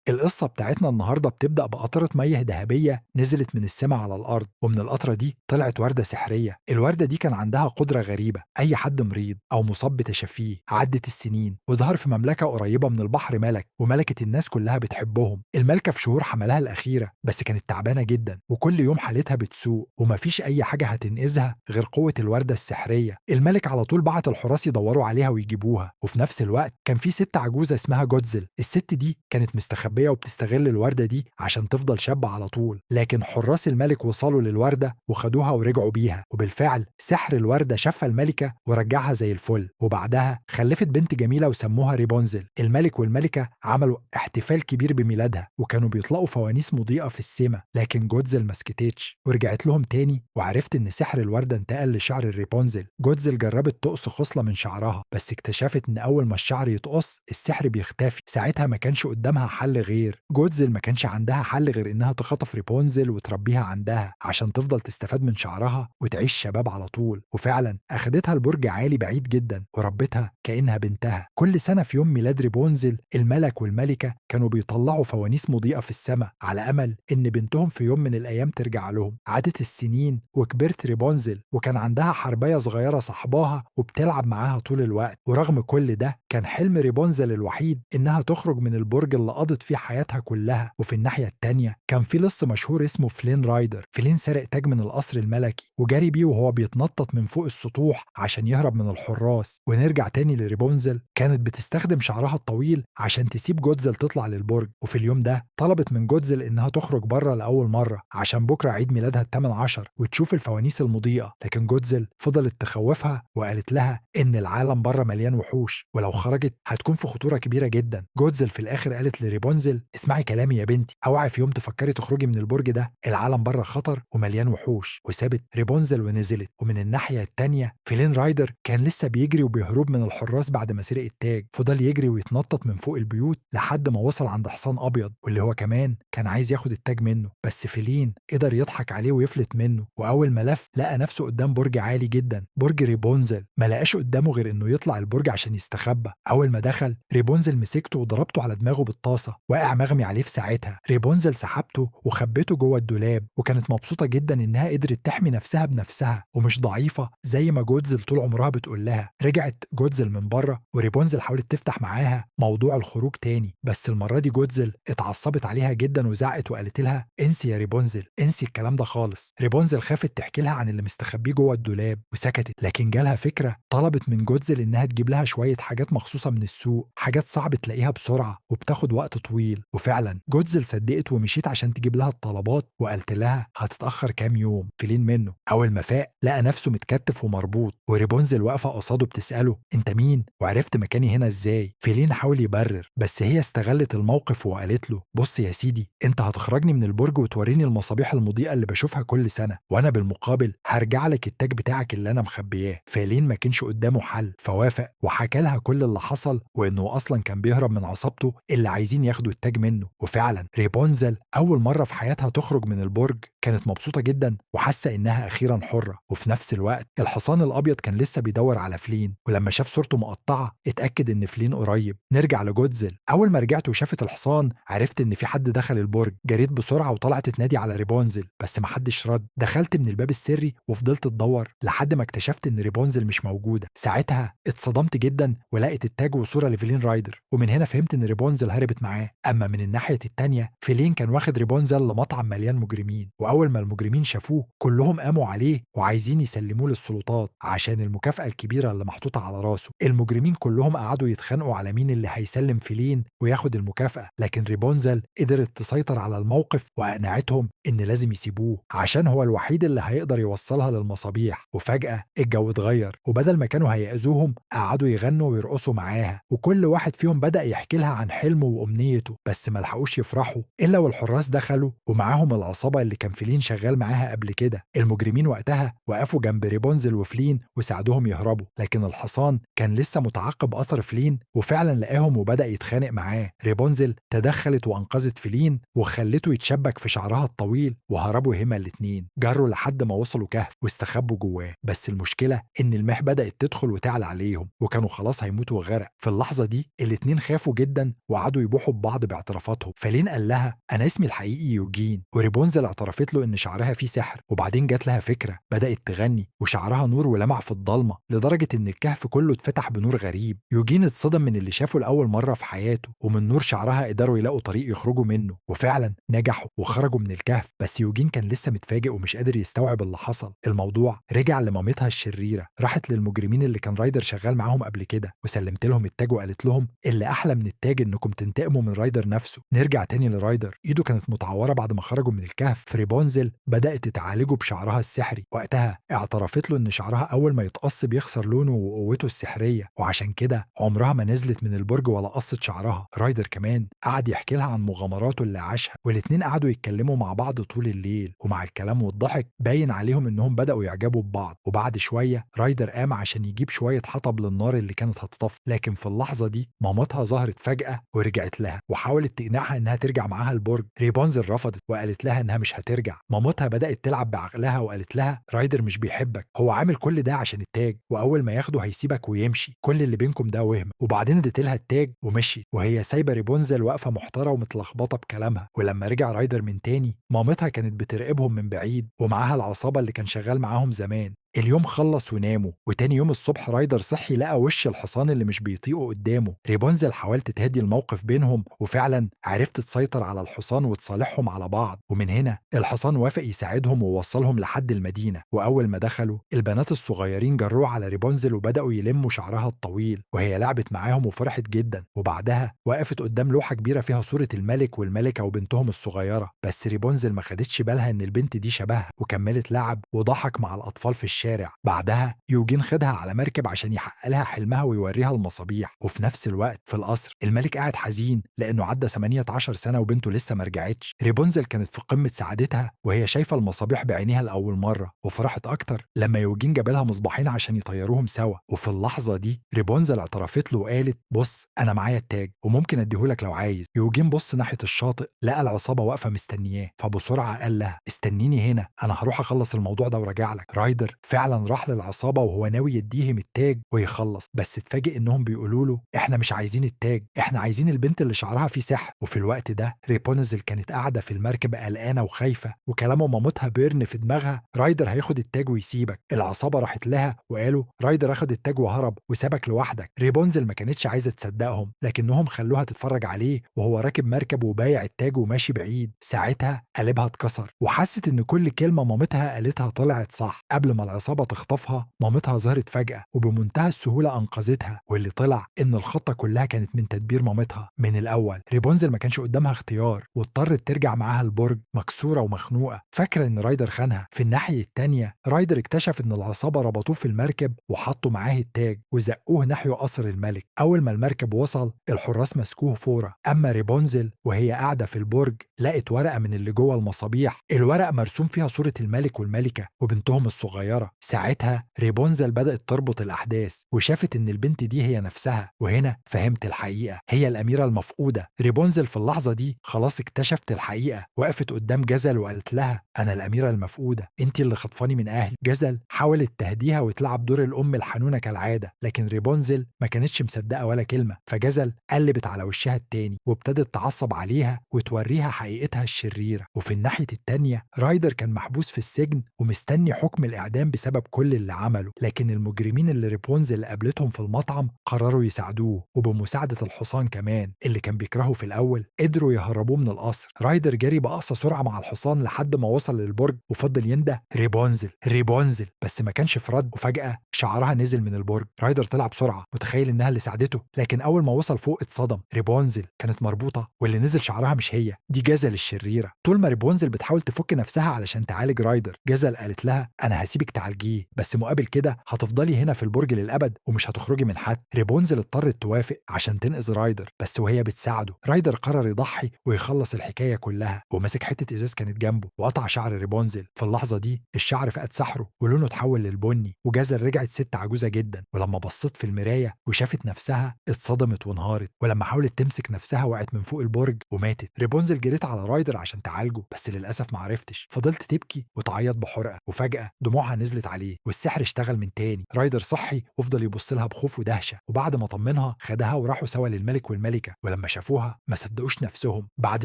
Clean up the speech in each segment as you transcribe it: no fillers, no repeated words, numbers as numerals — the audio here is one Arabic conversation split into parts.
القصة بتاعتنا النهاردة بتبدأ بقطرة مياه ذهبية نزلت من السماء على الأرض، ومن القطرة دي طلعت وردة سحرية. الوردة دي كان عندها قدرة غريبة، أي حد مريض أو مصاب بتشافيه. عدت السنين وظهر في مملكة قريبة من البحر ملك، وملكة الناس كلها بتحبهم. الملكة في شهور حملها الأخيرة بس كانت تعبانة جدا، وكل يوم حالتها بتسوء ومفيش أي حاجة هتنقذها غير قوة الوردة السحرية. الملك على طول بعت الحراس يدوروا عليها ويجيبوها، وفي نفس الوقت كان في ست عجوزة اسمها جودزل. الست دي كانت مستخبية وبتستغل الوردة دي عشان تفضل شابة على طول، لكن حراس الملك وصلوا للوردة وخدوها ورجعوا بيها، وبالفعل سحر الوردة شفى الملكة ورجعها زي الفل. وبعدها خلفت بنت جميلة وسموها ريبونزل. الملك والملكة عملوا احتفال كبير بميلادها، وكانوا بيطلقوا فوانيس مضيئة في السماء، لكن جودزل ما سكتتش ورجعت لهم تاني. وعرفت ان سحر الوردة انتقل لشعر الريبونزل. جودزل جربت تقص خصلة من شعرها، بس اكتشفت ان اول ما الشعر يتقص السحر بيختفي. ساعتها ما كانش قدامها حل غير جودزل ما كانش عندها حل غير انها تخطف ريبونزل وتربيها عندها عشان تفضل تستفاد من شعرها وتعيش شباب على طول. وفعلا اخدتها لبرج عالي بعيد جدا وربتها كانها بنتها. كل سنه في يوم ميلاد ريبونزل الملك والملكه كانوا بيطلعوا فوانيس مضيئه في السماء على امل ان بنتهم في يوم من الايام ترجع لهم. عدت السنين وكبرت ريبونزل، وكان عندها حربايه صغيره صاحباها وبتلعب معاها طول الوقت. ورغم كل ده كان حلم ريبونزل الوحيد انها تخرج من البرج اللي قضت فيه حياتها كلها. وفي الناحيه التانيه كان في لص مشهور اسمه فلين رايدر. فلين سرق تاج من القصر الملكي وجري بيه وهو بيتنطط من فوق السطوح عشان يهرب من الحراس. ونرجع تاني لريبونزل، كانت بتستخدم شعرها الطويل عشان تسيب جودزل تطلع للبرج. وفي اليوم ده طلبت من جودزل انها تخرج بره لاول مره عشان بكره عيد ميلادها الثامن عشر وتشوف الفوانيس المضيئه. لكن جودزل فضلت تخوفها وقالت لها ان العالم بره مليان وحوش، ولو خرجت هتكون في خطوره كبيره جدا. جودزل في الاخر قالت لريبونزل اسمعي كلامي يا بنتي، اوعي في يوم تفكري تخرجي من البرج ده، العالم بره خطر ومليان وحوش. وسابت ريبونزل ونزلت. ومن الناحيه التانيه فلين رايدر كان لسه بيجري وبيهرب من الحراس بعد ما سرق التاج. فضل يجري ويتنطط من فوق البيوت لحد ما وصل عند حصان ابيض، واللي هو كمان كان عايز ياخد التاج منه. بس فلين قدر يضحك عليه ويفلت منه. واول ما لف لقى نفسه قدام برج عالي جدا، برج ريبونزل. ما لقاش قدامه غير انه يطلع البرج عشان يستخبى. اول ما دخل ريبونزل مسكته وضربته على دماغه بالطاسه، وقع مغمي عليه. في ساعتها ريبونزل سحبته وخبته جوه الدولاب، وكانت مبسوطه جدا انها قدرت تحمي نفسها بنفسها ومش ضعيفه زي ما جودزل طول عمرها بتقول لها. رجعت جودزل من بره وريبونزل حاولت تفتح معاها موضوع الخروج تاني، بس المره دي جودزل اتعصبت عليها جدا وزعقت وقالت لها انسي يا ريبونزل، انسي الكلام ده خالص. ريبونزل خافت تحكي لها عن اللي مستخبيه جوه الدولاب وسكتت، لكن جالها فكره. طلبت من جودزل انها تجيب لها شويه حاجات مخصوصه من السوق، حاجات صعب تلاقيها بسرعه وبتاخد وقت طويل. وفعلا جودزل صدقت ومشيت عشان تجيب لها الطلبات، وقالت لها هتتاخر كام يوم. فلين منه اول ما فاق لقى نفسه متكتف ومربوط، وريبونزل واقفه قصاده بتساله انت مين وعرفت مكاني هنا ازاي. فلين حاول يبرر بس هي استغلت الموقف وقالت له بص يا سيدي، انت هتخرجني من البرج وتوريني المصابيح المضيئه اللي بشوفها كل سنه، وانا بالمقابل هرجع لك التاج بتاعك اللي انا مخبياه. فلين ما كانش قدامه حل فوافق وحكى لها كل اللي حصل، وانه اصلا كان بيهرب من عصابته اللي عايزين ياخدوا التاج منه. وفعلا ريبونزل اول مره في حياتها تخرج من البرج كانت مبسوطه جدا وحاسه انها اخيرا حره. وفي نفس الوقت الحصان الابيض كان لسه بيدور على فلين، ولما شاف صورته مقطعه اتاكد ان فلين قريب. نرجع لجودزل. اول ما رجعت وشافت الحصان عرفت ان في حد دخل البرج. جريت بسرعه وطلعت تنادي على ريبونزل بس محدش رد. دخلت من الباب السري وفضلت تدور لحد ما اكتشفت ان ريبونزل مش موجوده. ساعتها اتصدمت جدا ولقيت التاج وصوره لفلين رايدر، ومن هنا فهمت ان ريبونزل هربت معاه. اما من الناحيه التانيه فلين كان واخد ريبونزل لمطعم مليان مجرمين، واول ما المجرمين شافوه كلهم قاموا عليه وعايزين يسلموه للسلطات عشان المكافاه الكبيره اللي محطوطه على راسه. المجرمين كلهم قعدوا يتخانقوا على مين اللي هيسلم فلين وياخد المكافاه، لكن ريبونزل قدرت تسيطر على الموقف واقنعتهم ان لازم يسيبوه عشان هو الوحيد اللي هيقدر يوصلها للمصابيح. وفجاه الجو اتغير، وبدل ما كانوا هيأذوهم قعدوا يغنوا ويرقصوا معاها، وكل واحد فيهم بدأ يحكي لها عن حلمه وأمنيته. بس ما لحقوش يفرحوا إلا والحراس دخلوا ومعاهم العصابة اللي كان فلين شغال معاها قبل كده. المجرمين وقتها وقفوا جنب ريبونزل وفلين وساعدوهم يهربوا، لكن الحصان كان لسه متعقب أثر فلين وفعلا لقاهم وبدأ يتخانق معاه. ريبونزل تدخلت وأنقذت فلين وخلته يتشبك في شعرها الطويل، وهربوا هما الاتنين. جروا لحد ما وصلوا كهف واستخبوا جواه، بس المشكلة إن المياه بدأت تدخل وتعلى عليهم وكانوا خلاص هيموتوا وغرق. في اللحظة دي الاتنين خافوا جدا وقعدوا يبوحوا ببعض باعترافاتهم. فلين قال لها أنا اسمي الحقيقي يوجين، وريبونزل اعترفت له إن شعرها فيه سحر. وبعدين جات لها فكرة، بدأت تغني وشعرها نور ولمع في الضلمة لدرجة إن الكهف كله اتفتح بنور غريب. يوجين اتصدم من اللي شافه لأول مرة في حياته، ومن نور شعرها قدروا يلاقوا طريق يخرجوا منه، وفعلا نجحوا وخرجوا من الكهف. بس يوجين كان لسه متفاجئ ومش قادر يستوعب اللي حصل. الموضوع رجع لمامتها الشريرة، راحت للمجرمين اللي كان رايدر شغال معاهم قبل كده وسلمت لهم التاج وقالت لهم اللي أحلى من التاج إنكم تنتقموا من رايدر نفسه. نرجع تاني لرايدر، إيده كانت متعورة بعد ما خرجوا من الكهف. ريبونزل بدأت تعالجه بشعرها السحري. وقتها اعترفت له إن شعرها أول ما يتقص بيخسر لونه وقوته السحرية، وعشان كده عمرها ما نزلت من البرج ولا قصت شعرها. رايدر كمان قعد يحكي لها عن مغامراته اللي عاشها، والاتنين قعدوا يتكلموا مع بعض طول الليل، ومع الكلام والضحك باين عليهم إنهم بدأوا يعجبوا ببعض. وبعد شوية رايدر قام عشان يجيب شوية حطب للنار اللي كانت هتطفي، لكن في اللحظة دي مامتها ظهرت فجأة ورجعت لها وحاولت تقنعها إنها ترجع معاها البرج. ريبونزل رفضت وقالت لها إنها مش هترجع. مامتها بدأت تلعب بعقلها وقالت لها رايدر مش بيحبك، هو عامل كل ده عشان التاج، وأول ما ياخده هيسيبك ويمشي، كل اللي بينكم ده وهم. وبعدين اديت لها التاج ومشيت، وهي سايبة ريبونزل واقفة محتارة ومتلخبطة بكلامها. ولما رجع رايدر من تاني مامتها كانت بتراقبهم من بعيد ومعاها العصابة اللي كان شغال معاهم زمان. اليوم خلص وناموا، وتاني يوم الصبح رايدر صحي لقى وش الحصان اللي مش بيطيقه قدامه. ريبونزل حاولت تهدي الموقف بينهم وفعلا عرفت تسيطر على الحصان وتصالحهم على بعض، ومن هنا الحصان وافق يساعدهم ووصلهم لحد المدينة. وأول ما دخلوا البنات الصغيرين جروه على ريبونزل وبدأوا يلموا شعرها الطويل، وهي لعبت معاهم وفرحت جدا. وبعدها وقفت قدام لوحة كبيرة فيها صورة الملك والملكة وبنتهم الصغيرة، بس ريبونزل ما خدتش بالها إن البنت دي شبهها وكملت لعب وضحك مع الأطفال في الشارع. بعدها يوجين خدها على مركب عشان يحقق لها حلمها ويوريها المصابيح. وفي نفس الوقت في القصر الملك قاعد حزين لأنه عدى 18 سنة وبنته لسه ما رجعتش. ريبونزل كانت في قمة سعادتها وهي شايفة المصابيح بعينيها لأول مرة، وفرحت أكتر لما يوجين جاب لها مصباحين عشان يطيروهم سوا. وفي اللحظة دي ريبونزل اعترفت له وقالت بص أنا معايا التاج وممكن أديهولك لو عايز. يوجين بص ناحية الشاطئ لقى العصابة واقفة مستنياه، فبسرعة قال لها استنيني هنا، أنا هروح أخلص الموضوع ده وراجع لك. رايدر فعلا راح للعصابة وهو ناوي يديهم التاج ويخلص، بس اتفاجئ انهم بيقولوا له احنا مش عايزين التاج، احنا عايزين البنت اللي شعرها فيه سحر. وفي الوقت ده ريبونزل كانت قاعدة في المركب قلقانة وخايفة، وكلام مامتها بيرن في دماغها رايدر هياخد التاج ويسيبك. العصابة راحت لها وقالوا رايدر اخد التاج وهرب وسابك لوحدك. ريبونزل ما كانتش عايزة تصدقهم، لكنهم خلوها تتفرج عليه وهو راكب مركب وبايع التاج وماشي بعيد. ساعتها قلبها اتكسر وحست ان كل كلمة مامتها قالتها طلعت صح. قبل ما العصابة تخطفها مامتها ظهرت فجأة وبمنتهى السهولة أنقذتها، واللي طلع إن الخطة كلها كانت من تدبير مامتها من الأول. ريبونزل ما كانش قدامها اختيار واضطرت ترجع معاها البرج مكسورة ومخنوقة فاكرة إن رايدر خانها. في الناحية التانية رايدر اكتشف إن العصابة ربطوه في المركب وحطوا معاه التاج وزقوه نحو قصر الملك. أول ما المركب وصل الحراس مسكوه فورا. أما ريبونزل وهي قاعدة في البرج لقت ورقة من اللي جوه المصابيح، الورقة مرسوم فيها صورة الملك والملكة وبنتهم الصغيرة. ساعتها ريبونزل بدأت تربط الأحداث وشافت إن البنت دي هي نفسها، وهنا فهمت الحقيقة، هي الأميرة المفقودة. ريبونزل في اللحظة دي خلاص اكتشفت الحقيقة، وقفت قدام جزل وقالت لها أنا الأميرة المفقودة، أنت اللي خطفاني من أهلي. جزل حاولت تهديها وتلعب دور الأم الحنونة كالعادة، لكن ريبونزل ما كانتش مصدقة ولا كلمة. فجزل قلبت على وشها التاني وابتدت تعصب عليها وتوريها حقيقتها الشريرة. وفي الناحية التانية رايدر كان محبوس في السجن ومستني حكم الإعدام بسبب كل اللي عمله، لكن المجرمين اللي ريبونزل قابلتهم في المطعم قرروا يساعدوه، وبمساعدة الحصان كمان اللي كان بيكرهه في الأول قدروا يهربوه من القصر. رايدر جري بأقصى سرعة مع الحصان لحد ما وصل للبرج وفضل ينده ريبونزل ريبونزل، بس ما كانش في رد. وفجأة شعرها نزل من البرج. رايدر طلع بسرعة متخيل إنها اللي ساعدته، لكن أول ما وصل فوق اتصدم. ريبونزل كانت مربوطة واللي نزل شعرها مش هي، دي جزل الشريرة. طول ما ريبونزل بتحاول تفك نفسها علشان تعالج رايدر، جزل قالت لها أنا هسيبك تعالج تعالجيه، بس مقابل كده هتفضلي هنا في البرج للأبد ومش هتخرجي من حد. ريبونزل اضطرت توافق عشان تنقذ رايدر، بس وهي بتساعده رايدر قرر يضحي ويخلص الحكاية كلها، وماسك حتة إزاز كانت جنبه وقطع شعر ريبونزل. في اللحظة دي الشعر فقد سحره ولونه اتحول للبني، وجازل رجعت ست عجوزة جدا. ولما بصت في المراية وشافت نفسها اتصدمت وانهارت، ولما حاولت تمسك نفسها وقعت من فوق البرج وماتت. ريبونزل جريت على رايدر عشان تعالجه، بس للأسف معرفتش. فضلت تبكي وتعيط بحرقة، وفجأة دموعها نزلت عليه والسحر اشتغل من تاني. رايدر صحي وفضل يبص لها بخوف ودهشة، وبعد ما طمنها خدها وراحوا سوا للملك والملكة. ولما شافوها ما صدقوش نفسهم، بعد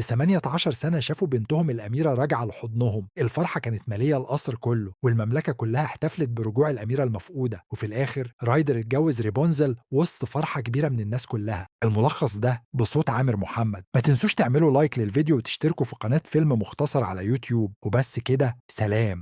18 سنة شافوا بنتهم الأميرة راجعة لحضنهم. الفرحة كانت مالية القصر كله، والمملكة كلها احتفلت برجوع الأميرة المفقودة. وفي الآخر رايدر اتجوز ريبونزل وسط فرحة كبيرة من الناس كلها. الملخص ده بصوت عامر محمد. ما تنسوش تعملوا لايك للفيديو وتشتركوا في قناة فيلم مختصر على يوتيوب. وبس كده، سلام.